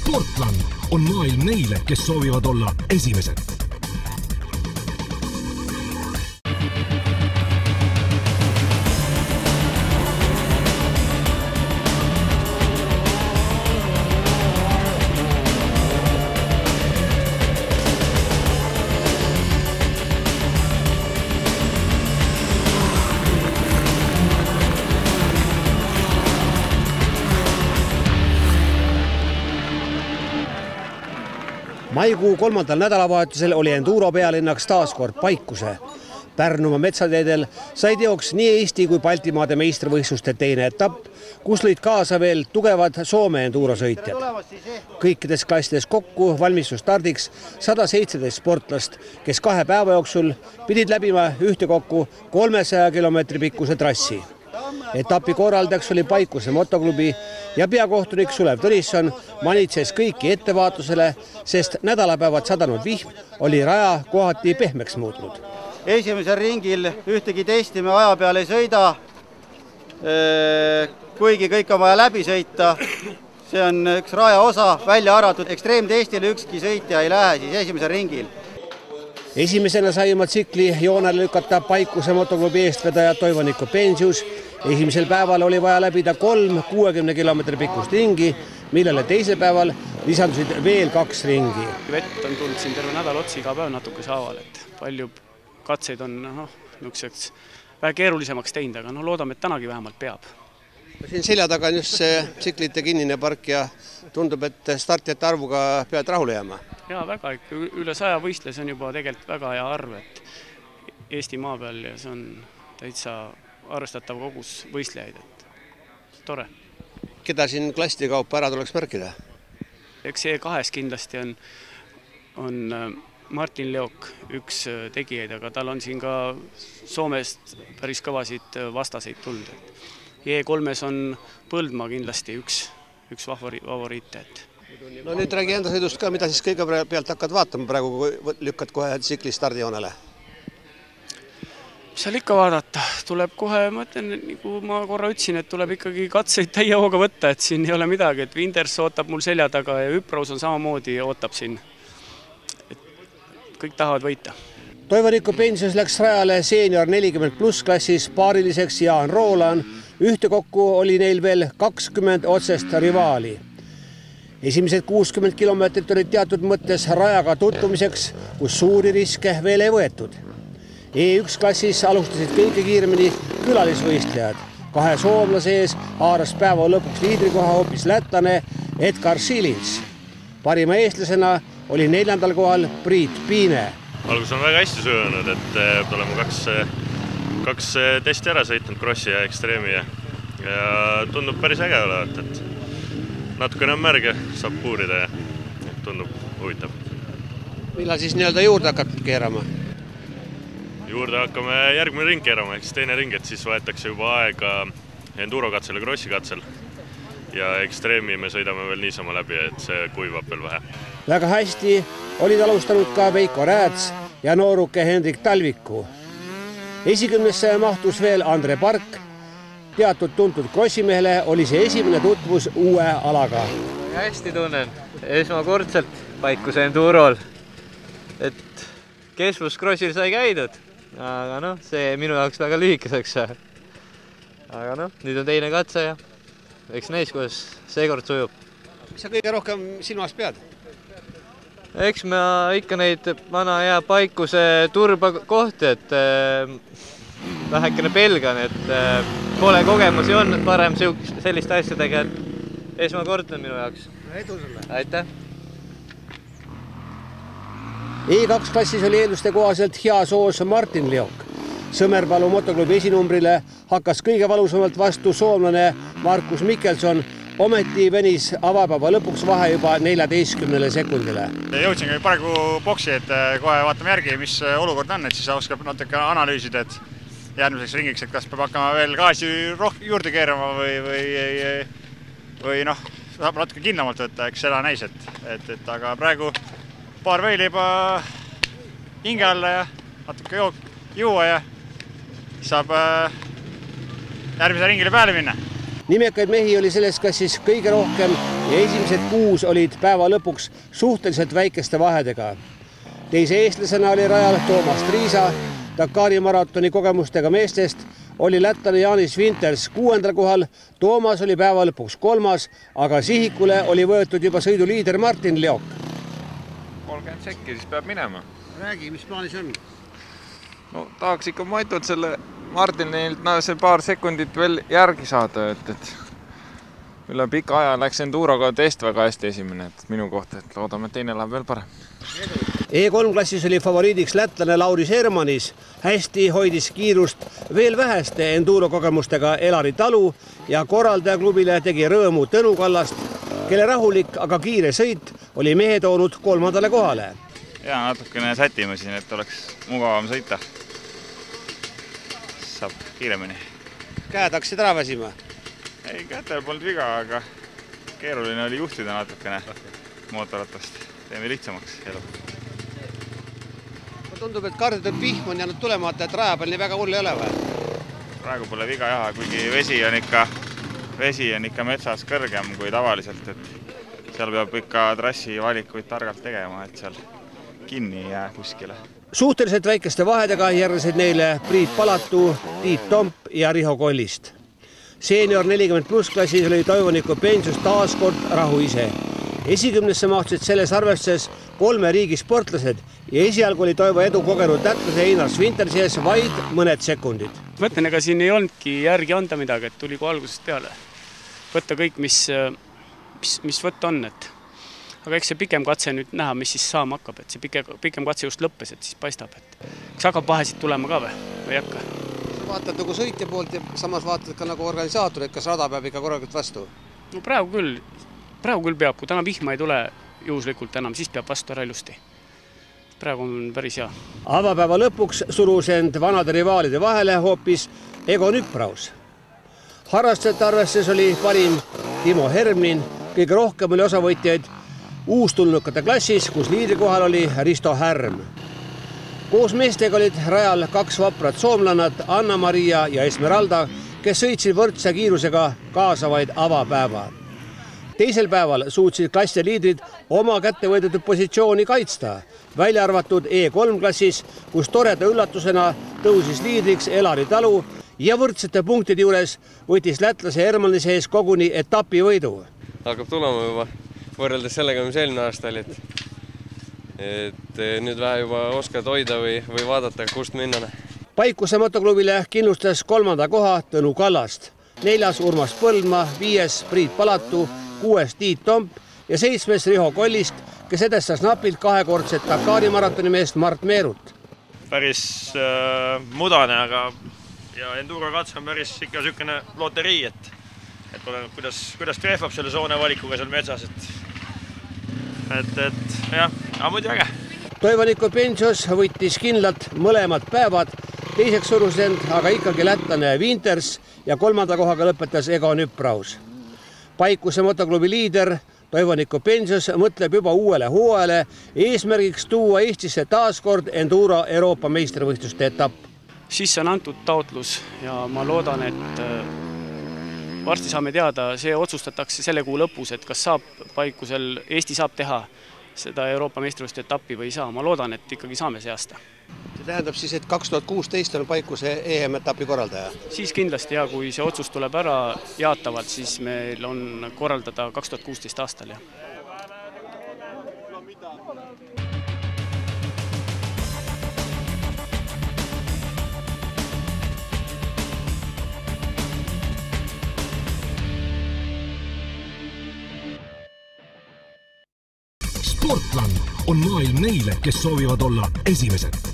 Sportland on maailm neile, kes soovivad olla esimesed. Maikuu 3. nädalavahetusel oli Enduro pealinnaks taaskord Paikuse. Pärnumaa metsateedel sai teoks nii Eesti kui Baltimaade meistrivõistluste teine etapp, kus lõid kaasa veel tugevad Soome endurosõitjad. Kõikides klassides kokku valmistus stardiks 117 sportlast, kes 2 päeva jooksul pidid läbima ühtekokku 300 kilomeetri pikkuse trassi. Etapi korraldajaks oli Paikuse motoklubi ja peakohtunik Sulev Tõnisson manitses kõiki ettevaatusele, sest nädalapäevad sadanud vihm oli raja kohati pehmeks muutnud. Esimesel ringil ühtegi testi me aja peal ei sõida, kuigi kõik on vaja läbi sõita. See on üks raja osa välja arvatud. Ekstreemtestile ükski sõitja ei lähe siis esimesel ringil. Esimesena sai oma tsikli joonele lükata Paikuse motoklubi eestvedaja Toivo Pensius. Esimesel päeval oli vaja läbida 3 60 kilomeetri pikkust ringi, millele teisel päeval lisandusid veel 2 ringi. Vett on tulnud siin terve nädal otsi iga päev natuke saaval, et palju katseid on niisuguseks vähe keerulisemaks teinud, aga loodame, et tänagi vähemalt peab. Siin selja taga on just see tsiklite kinnine park ja tundub, et startijate arvuga pead rahule jääma. Jaa, väga ikka. Üle 100 võistles on juba tegelikult väga hea arv, et Eesti maa peal ja see on täitsa arvestatav kogus võistlejaid, et tore. Keda siin klasside kaupa ära tuleks märkida? Eks see 2 kindlasti on Martin Leok üks tegijaid, aga tal on siin ka Soomest päris kõvasid vastaseid tulnud. E3-s on Põldmaa kindlasti üks favoriite. No nüüd räägi enda sõidust ka, mida siis kõige pealt hakkad vaatama praegu, kui lükkad kohe tsikli stardijoonele? Mis seal ikka vaadata? Tuleb kohe, ma ütlen, nagu ma korra ütlesin, et tuleb ikkagi katseid täie hooga võtta, et siin ei ole midagi, et Winders ootab mul selja taga ja Üpraus on samamoodi ootab siin. Et kõik tahavad võita. Toivo Pensius läks rajale seenior 40+ klassis paariliseks Jaan Roolan. Ühtekokku oli neil veel 20 otsest rivaali. Esimesed 60 kilomeetrit olid teatud mõttes rajaga tutvumiseks, kus suuri riske veel ei võetud. E1 klassis alustasid kõige kiiremini külalisvõistlejad. 2 soomlase ees haaras päeva lõpuks liidrikoha hoopis lätlane Edgar Silins. Parima eestlasena oli 4. kohal Priit Piine. Algus on väga hästi sujunud, et oleme 2 testi ära sõitnud, krossi ja ekstreemi ja tundub päris äge olevat, et natukene on märge, saab puurida ja tundub huvitav. Millal siis nii-öelda juurde hakkad keerama? Juurde hakkame järgmine ring keerama, ehk teine ring, et siis võetakse juba aega endurokatsel ja krossikatsel. Ja ekstreemi me sõidame veel niisama läbi, et see kuivab veel vähe. Väga hästi olid alustanud ka Veiko Rääts ja nooruke Hendrik Talviku. Esikümnesse mahtus veel Andre Park. Teatud tuntud krossimehele oli see esimene tutvus uue alaga. Hästi tunnen. Esmakordselt Paikuse endurol. Et Kesvus krossil sai käidud. Aga see minu jaoks väga lühikeseks. Aga nüüd on teine katse ja eks näis, kuidas seekord sujub. Mis sa kõige rohkem silmas pead? Eks ma ikka neid vana hea Paikuse turba kohti, et vähekene pelgan, et pole kogemusi on parem selliste asjadega, et esmakordne minu jaoks. Edu sulle! Aitäh! E2 klassis oli eelduste kohaselt hea soos Martin Leok. Sõmerpalu motoklubi esinumbrile hakkas kõige valusamalt vastu soomlane Markus Mikkelson, ometi venis avapäeva lõpuks vahe juba 14 sekundile. Jõudsin praegu boksi, et kohe vaatame järgi, mis olukord on, et siis oskab natuke analüüsida, et järgmiseks ringiks, et kas peab hakkama veel gaasi juurde keerama või saab natuke kindlamalt võtta, eks seda näis, et aga praegu paar veili juba hinge alla ja natuke juua ja saab järgmise ringile peale minna. Nimekaid mehi oli selles klassis kõige rohkem ja esimesed 6 olid päeva lõpuks suhteliselt väikeste vahedega. Teise eestlasena oli rajal Toomas Triisa, Dakari maratoni kogemustega meestest oli lätlane Janis Winters 6. kohal, Toomas oli päeva lõpuks 3., aga sihikule oli võetud juba sõiduliider Martin Leok. 30 sekki, siis peab minema. Räägi, mis plaanis on? No tahaks ikka maitult selle Martinilt see paar sekundit veel järgi saada, et üle pika aja läks Enduroga test väga hästi esimene, et minu kohta, et loodame, et teine läheb veel parem. E3 klassis oli favoriidiks lätlane Lauris Hermanis, hästi hoidis kiirust veel väheste enduro kogemustega Elari Talu ja korraldajaklubile tegi rõõmu Tõnu Kallast, kelle rahulik, aga kiire sõit oli mehe toonud 3. kohale. Ja natukene sätime siin, et oleks mugavam sõita. Saab kiiremini. Käed hakkasid ära väsima? Ei, kätel polnud viga, aga keeruline oli juhtida natukene mootorratast. Teeme lihtsamaks elu. Tundub, et karditud vihm on jäänud tulemata, et raja peal nii väga hull ei ole või? Praegu pole viga jah, kuigi vesi on ikka metsas kõrgem kui tavaliselt, et seal peab ikka trassi valikuid targalt tegema, et seal kinni ei jää kuskile. Suhteliselt väikeste vahedega järgnesid neile Priit Palatu, Tiit Tomp ja Riho Kollist. Seenior 40+ klassis oli Toivoniku Pensius taas kord rahu ise. Esikümnesse mahtusid selles arvestuses 3 riigi sportlased ja esialgu oli Toivo edu kogenud lätlase Einar Svintersi ees vaid mõned sekundid. Mõtlen, ega siin ei olnudki järgi anda midagi, et tuli kui algusest peale. Võtta kõik, mis võtta on, et aga eks see pikem katse nüüd näha, mis siis saama hakkab, et see pikem katse just lõppes, et siis paistab, et kas hakkab vahesid tulema ka või ei hakka? Sa vaatad nagu sõitja poolt ja samas vaatad ka nagu organisaator, et kas rada peab ikka korralikult vastu? No praegu küll peab, kui täna vihma ei tule juhuslikult enam, siis peab vastu ära ilusti. Praegu on päris hea. Avapäeva lõpuks surus end vanade rivaalide vahele hoopis Egon Üpraus. Harrastajate arvestes oli parim Timo Hermlin, kõige rohkem oli osavõitjaid uustulnukate klassis, kus liidri kohal oli Risto Härm. Koos meestega olid rajal 2 vaprat soomlannat Anna-Maria ja Esmeralda, kes sõitsid võrdse kiirusega kaasavaid avapäeva. Teisel päeval suutsid klassi liidrid oma kätte võetud positsiooni kaitsta, välja arvatud E3 klassis, kus toreda üllatusena tõusis liidriks Elari Talu ja võrdsete punktide juures võttis lätlase Hermanni sees koguni etapi võidu. Hakkab tulema juba võrreldes sellega, mis eelmine aasta oli, et nüüd vähe juba oskad hoida või vaadata, kust minna. Paikuse motoklubile kindlustas 3. koha Tõnu Kallast, 4. Urmas Põldmaa, 5. Priit Palatu, 6. Tiit Tomp ja 7. Riho Kollist, kes edestas napilt 2-kordset Dakari maratoni meest Mart Meerut. Päris mudane, aga ja enduro katse on päris ikka sükene loterii, et kuidas trehvab selle soone valikuga seal metsas, et jah, aga muidu äge. Toivoniku Pensius võttis kindlalt mõlemad päevad, teiseks surus end aga ikkagi lätlane Winters ja 3. kohaga lõpetas Egon Üpraus. Paikuse motoklubi liider Toivoniku Pensius mõtleb juba uuele hooajale eesmärgiks tuua Eestisse taaskord enduro Euroopa meistrivõistluste etapp. Siis on antud taotlus ja ma loodan, et varsti saame teada, see otsustatakse selle kuu lõpus, et kas Eesti saab teha seda Euroopa meistrivõistluste etappi või ei saa. Ma loodan, et ikkagi saame see aasta. See tähendab siis, et 2016 on Paikuse EM-etapi korraldaja? Siis kindlasti ja kui see otsus tuleb ära jaatavalt, siis meil on korraldada 2016 aastal. Sportland on maailm neile, kes soovivad olla esimesed.